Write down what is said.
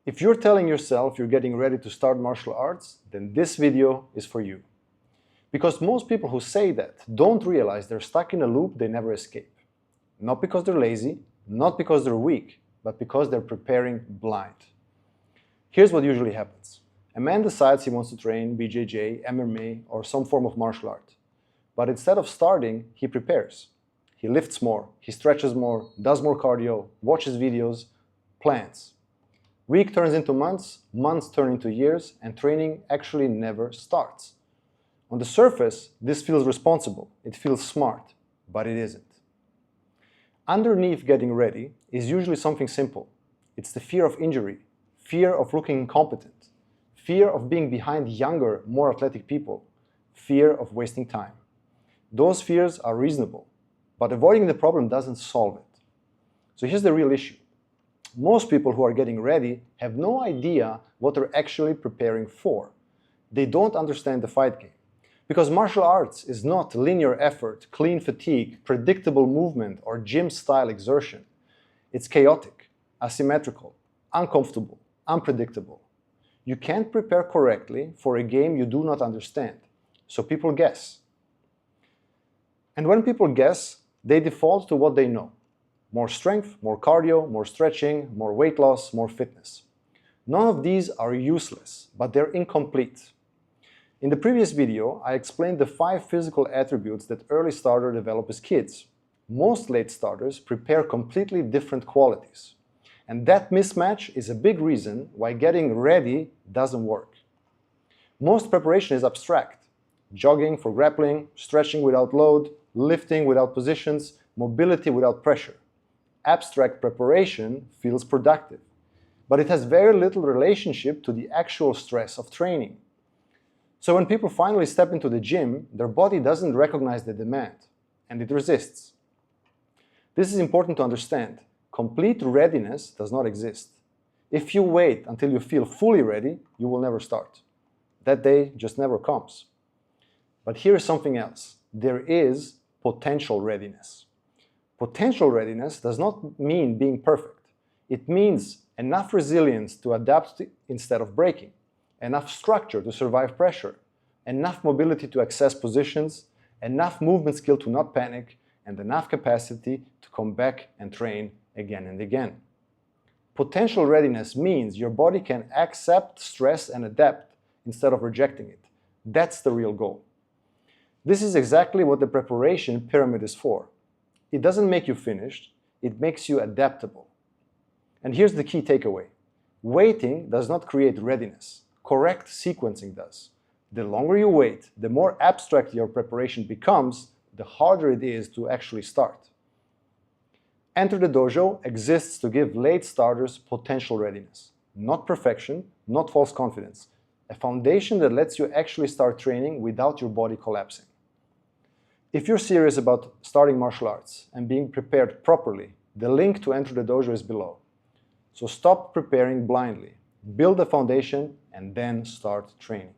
If you're telling yourself you're getting ready to start martial arts, then this video is for you. Because most people who say that don't realize they're stuck in a loop they never escape. Not because they're lazy, not because they're weak, but because they're preparing blind. Here's what usually happens. A man decides he wants to train BJJ, MMA, or some form of martial art. But instead of starting, he prepares. He lifts more, he stretches more, does more cardio, watches videos, plans. Week turns into months, months turn into years, and training actually never starts. On the surface, this feels responsible, it feels smart, but it isn't. Underneath getting ready is usually something simple. It's the fear of injury, fear of looking incompetent, fear of being behind younger, more athletic people, fear of wasting time. Those fears are reasonable, but avoiding the problem doesn't solve it. So here's the real issue. Most people who are getting ready have no idea what they're actually preparing for. They don't understand the fight game. Because martial arts is not linear effort, clean fatigue, predictable movement, or gym-style exertion. It's chaotic, asymmetrical, uncomfortable, unpredictable. You can't prepare correctly for a game you do not understand, so people guess. And when people guess, they default to what they know. More strength, more cardio, more stretching, more weight loss, more fitness. None of these are useless, but they're incomplete. In the previous video, I explained the 5 physical attributes that early starters develop as kids. Most late starters prepare completely different qualities. And that mismatch is a big reason why getting ready doesn't work. Most preparation is abstract. Jogging for grappling, stretching without load, lifting without positions, mobility without pressure. Abstract preparation feels productive, but it has very little relationship to the actual stress of training. So when people finally step into the gym, their body doesn't recognize the demand, and it resists. This is important to understand. Complete readiness does not exist. If you wait until you feel fully ready, you will never start. That day just never comes. But here is something else. There is potential readiness. Potential readiness does not mean being perfect. It means enough resilience to adapt instead of breaking, enough structure to survive pressure, enough mobility to access positions, enough movement skill to not panic, and enough capacity to come back and train again and again. Potential readiness means your body can accept stress and adapt instead of rejecting it. That's the real goal. This is exactly what the preparation pyramid is for. It doesn't make you finished, it makes you adaptable. And here's the key takeaway. Waiting does not create readiness. Correct sequencing does. The longer you wait, the more abstract your preparation becomes, the harder it is to actually start. Enter the Dojo exists to give late starters potential readiness. Not perfection, not false confidence. A foundation that lets you actually start training without your body collapsing. If you're serious about starting martial arts and being prepared properly, the link to enter the Dojo is below. So stop preparing blindly, build a foundation, and then start training.